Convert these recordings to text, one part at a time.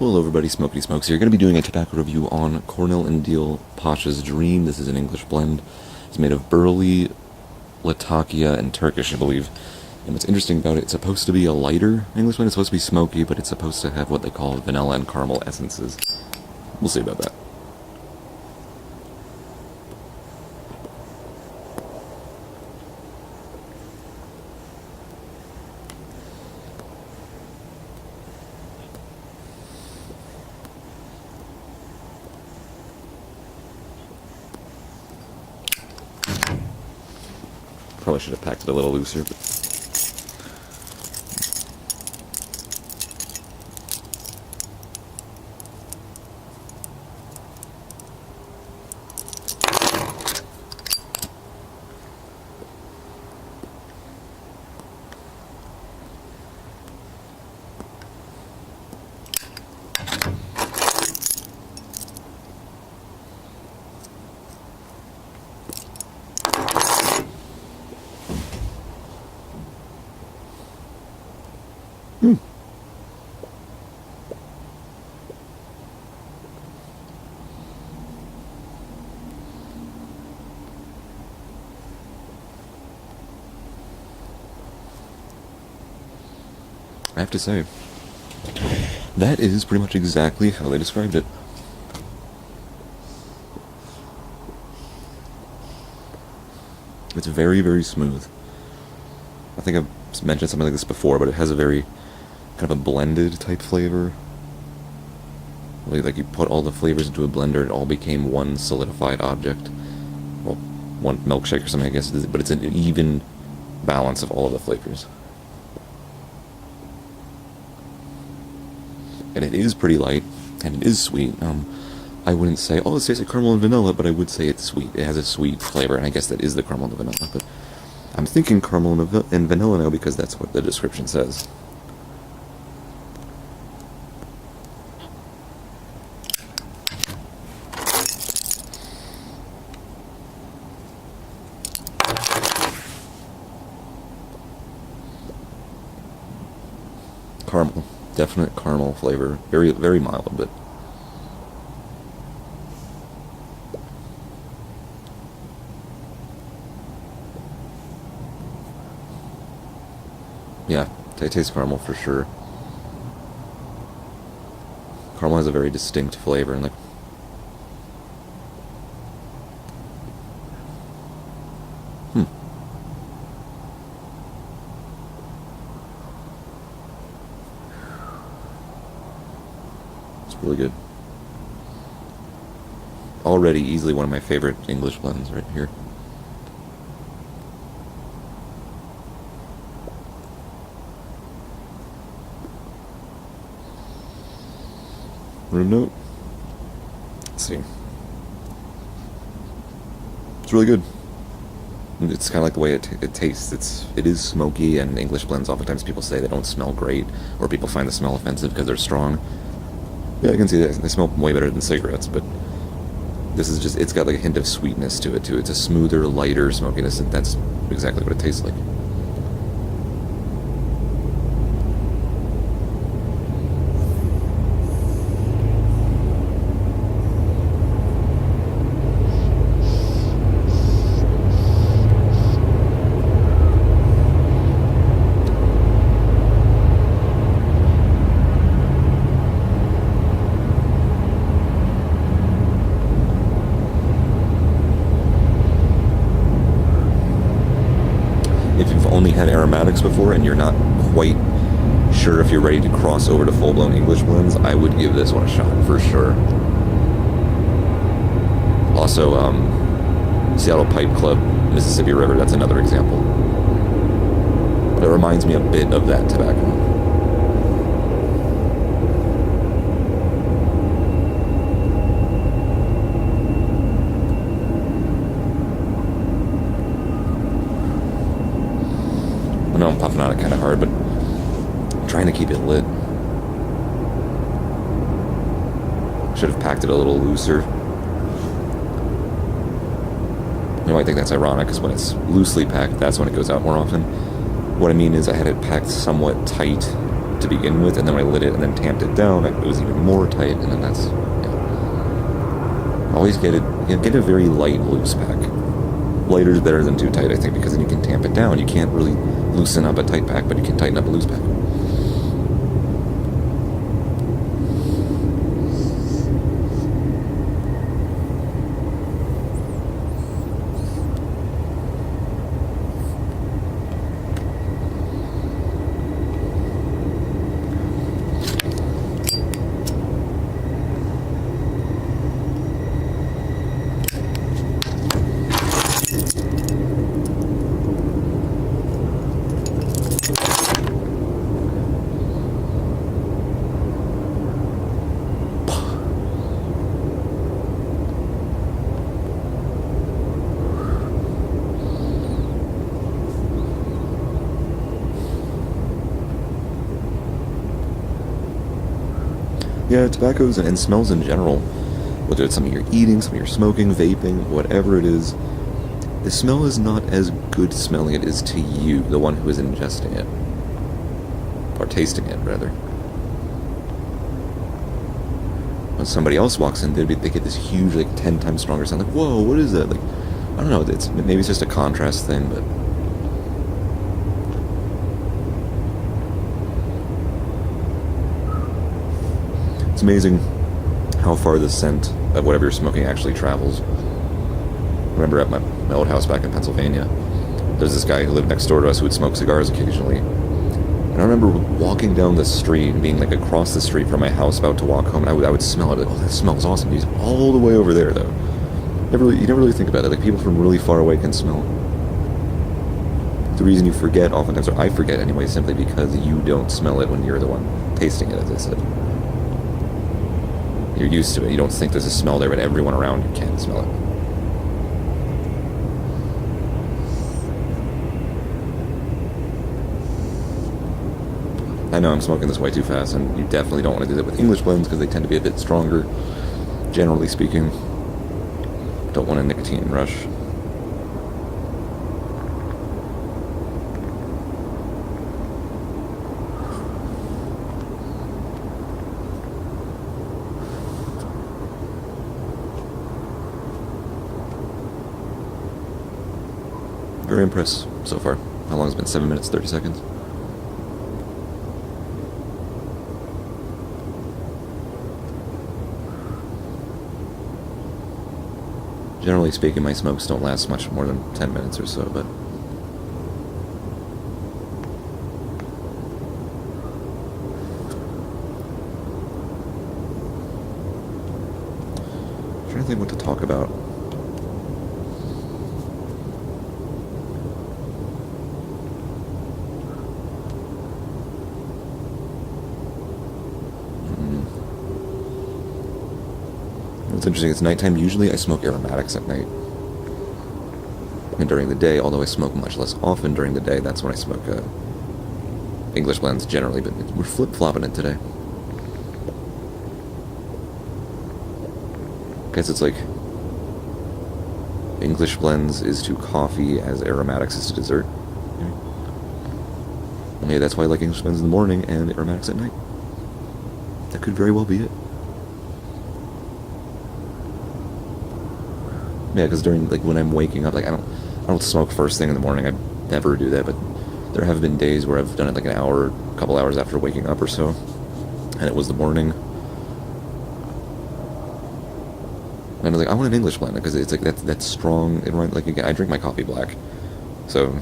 Hello everybody, Smokey Smokes here. Going to be doing a tobacco review on Cornell Diehl Pasha's Dream. This is an English blend. It's made of burley, Latakia, and Turkish, I believe. And what's interesting about it, it's supposed to be a lighter English blend. It's supposed to be smoky, but it's supposed to have what they call vanilla and caramel essences. We'll see about that. Probably should have packed it a little looser, but I have to say, that is pretty much exactly how they described it. It's very, very smooth. I think I've mentioned something like this before, but it has a very kind of a blended type flavor. Like you put all the flavors into a blender, it all became one solidified object. Well, one milkshake or something, I guess, but it's an even balance of all of the flavors. And it is pretty light, and it is sweet. I wouldn't say, oh, it tastes like caramel and vanilla, but I would say it's sweet. It has a sweet flavor, and I guess that is the caramel and the vanilla. But I'm thinking caramel and vanilla now because that's what the description says. Caramel. Definite caramel flavor. Very, very mild, but yeah, I taste caramel for sure. Caramel has a very distinct flavor, and like really good. Already easily one of my favorite English blends right here. Room note. Let's see. It's really good. It's kind of like the way it tastes. It is smoky, and English blends oftentimes people say they don't smell great, or people find the smell offensive because they're strong. Yeah, I can see that. They smell way better than cigarettes, but this is just, it's got like a hint of sweetness to it, too. It's a smoother, lighter smokiness, and that's exactly what it tastes like. If you've only had aromatics before and you're not quite sure if you're ready to cross over to full-blown English blends, I would give this one a shot for sure. Also, Seattle Pipe Club, Mississippi River, that's another example. But it reminds me a bit of that tobacco. I know I'm puffing on it kind of hard, but I'm trying to keep it lit. Should have packed it a little looser. You might think that's ironic, because when it's loosely packed, that's when it goes out more often. What I mean is I had it packed somewhat tight to begin with, and then when I lit it and then tamped it down, it was even more tight, and then that's, yeah. Always get a very light loose pack. Lighter is better than too tight, I think, because then you can tamp it down. You can't really loosen up a tight pack, but you can tighten up a loose pack. Yeah, tobaccos and smells in general, whether it's something you're eating, something you're smoking, vaping, whatever it is, the smell is not as good smelling it is to you, the one who is ingesting it. Or tasting it, rather. When somebody else walks in, they get this huge, like, 10 times stronger sound. Like, whoa, what is that? Like, I don't know, maybe it's just a contrast thing, but... It's amazing how far the scent of whatever you're smoking actually travels. I remember at my old house back in Pennsylvania, there's this guy who lived next door to us who would smoke cigars occasionally. And I remember walking down the street, being like across the street from my house, about to walk home, and I would smell it. Like, oh, that smells awesome. He's all the way over there, though. You never really think about it. Like, people from really far away can smell. The reason you forget oftentimes, or I forget anyway, is simply because you don't smell it when you're the one tasting it, as I said. You're used to it. You don't think there's a smell there, but everyone around you can smell it. I know I'm smoking this way too fast, and you definitely don't want to do that with English blends because they tend to be a bit stronger, generally speaking. Don't want a nicotine rush. Very impressed so far. How long has it been? 7 minutes, 30 seconds? Generally speaking, my smokes don't last much more than 10 minutes or so, but... I'm trying to think what to talk about. What's interesting, it's nighttime. Usually I smoke aromatics at night. And during the day, although I smoke much less often during the day, that's when I smoke English blends generally, but we're flip-flopping it today. Guess it's like English blends is to coffee as aromatics is to dessert. Maybe that's why I like English blends in the morning and aromatics at night. That could very well be it. Yeah, because during, like, when I'm waking up, like, I don't smoke first thing in the morning. I never do that, but there have been days where I've done it like an hour, a couple hours after waking up or so, and it was the morning. And I was like, I want an English blend, because it's like, that's strong. It like, again, I drink my coffee black, so,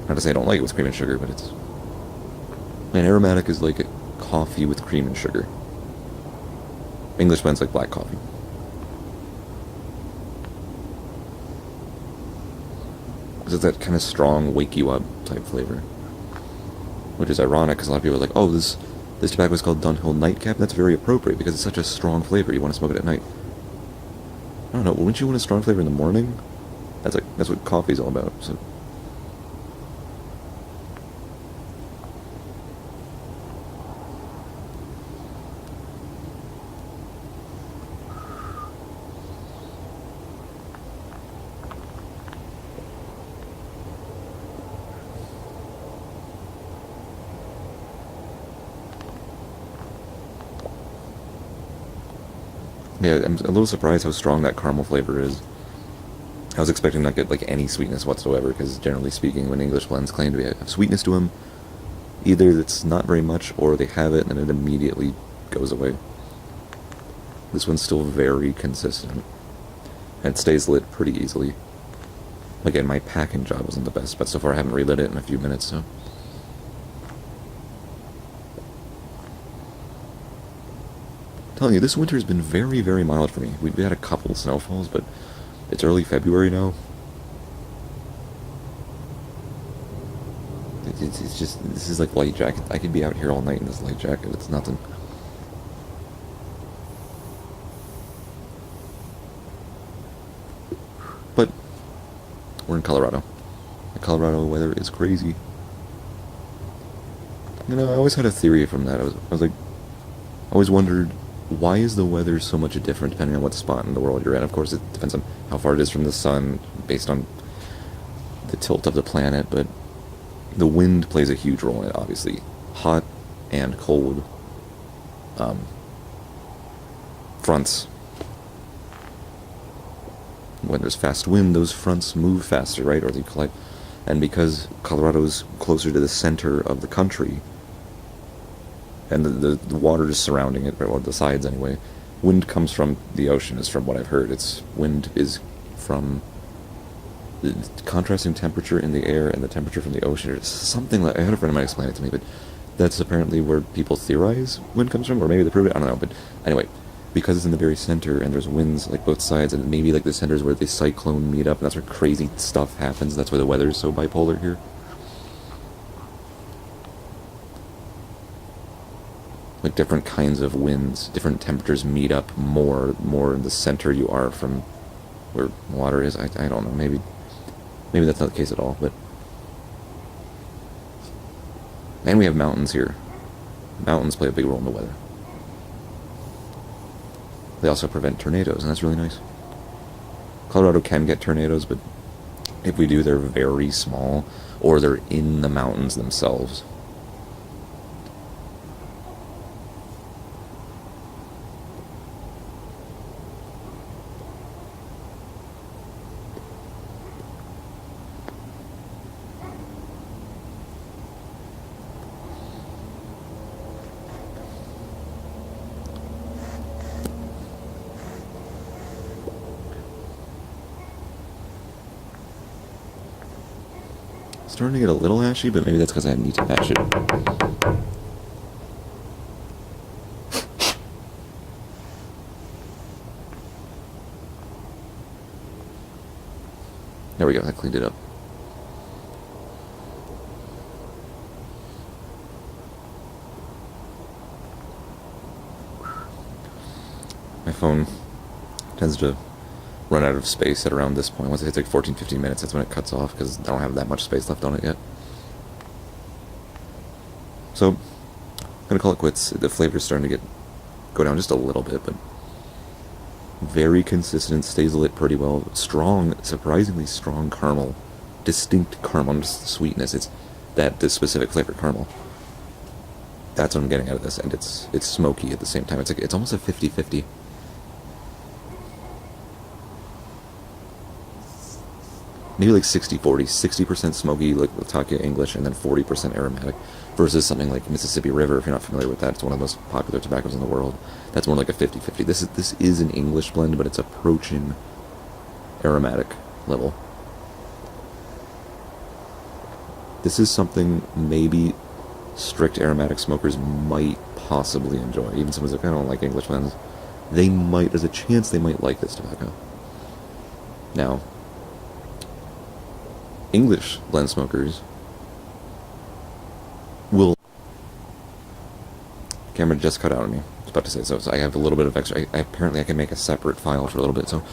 not to say I don't like it with cream and sugar, but it's... Man, aromatic is like a coffee with cream and sugar. English blend's like black coffee. It's that kind of strong, wake you up type flavor. Which is ironic, because a lot of people are like, oh, this tobacco is called Dunhill Nightcap. That's very appropriate, because it's such a strong flavor. You want to smoke it at night. I don't know, wouldn't you want a strong flavor in the morning? That's what coffee's all about, so... Yeah, I'm a little surprised how strong that caramel flavor is. I was expecting not to get like any sweetness whatsoever, because generally speaking, when English blends claim to have sweetness to them, either it's not very much, or they have it and then it immediately goes away. This one's still very consistent, and it stays lit pretty easily. Again, my packing job wasn't the best, but so far I haven't relit it in a few minutes, so... I'm telling you, this winter's been very, very mild for me. We've had a couple snowfalls, but it's early February now. It's just, this is like light jacket. I could be out here all night in this light jacket. It's nothing. But we're in Colorado. The Colorado weather is crazy. You know, I always had a theory from that. I was like, I always wondered, why is the weather so much different depending on what spot in the world you're in? Of course, it depends on how far it is from the sun, based on the tilt of the planet, but the wind plays a huge role in it, obviously. Hot and cold fronts. When there's fast wind, those fronts move faster, right? Or they collide. And because Colorado's closer to the center of the country, and the water is surrounding it, or the sides anyway, wind comes from the ocean, is from what I've heard. Wind is from the contrasting temperature in the air and the temperature from the ocean. It's something like, I had a friend of mine explain it to me, but that's apparently where people theorize wind comes from, or maybe they prove it, I don't know. But anyway, because it's in the very center and there's winds like both sides, and maybe like the center is where the cyclone meet up, and that's where crazy stuff happens. That's why the weather is so bipolar here. Like different kinds of winds, different temperatures meet up more in the center you are from where water is. I don't know, maybe that's not the case at all, but... And we have mountains here. Mountains play a big role in the weather. They also prevent tornadoes, and that's really nice. Colorado can get tornadoes, but if we do, they're very small, or they're in the mountains themselves. Starting to get a little ashy, but maybe that's because I need to mash it. There we go, that cleaned it up. My phone tends to run out of space at around this point. Once it hits like 14-15 minutes, that's when it cuts off, because I don't have that much space left on it yet. So, I'm gonna call it quits. The flavor's starting to go down just a little bit, but very consistent, stays lit pretty well. Strong, surprisingly strong caramel. Distinct caramel, just sweetness. It's this specific flavor, caramel. That's what I'm getting out of this, and it's smoky at the same time. It's almost a 50-50. Maybe like 60-40, 60% smoky, like Latakia English, and then 40% aromatic, versus something like Mississippi River. If you're not familiar with that, it's one of the most popular tobaccos in the world. That's more like a 50-50. This is an English blend, but it's approaching aromatic level. This is something maybe strict aromatic smokers might possibly enjoy. Even someone's like, I don't like English blends. There's a chance they might like this tobacco. Now, English blend smokers will... Camera just cut out on me. I was about to say so I have a little bit of extra. Apparently I can make a separate file for a little bit. So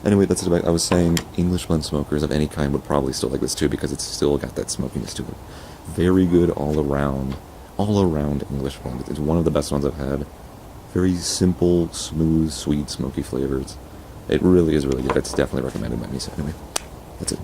anyway, that's it. I was saying English blend smokers of any kind would probably still like this too, because it's still got that smokiness to it. Very good all around English blend. It's one of the best ones I've had. Very simple, smooth, sweet, smoky flavors. It really is really good. It's definitely recommended by me. So anyway, that's it.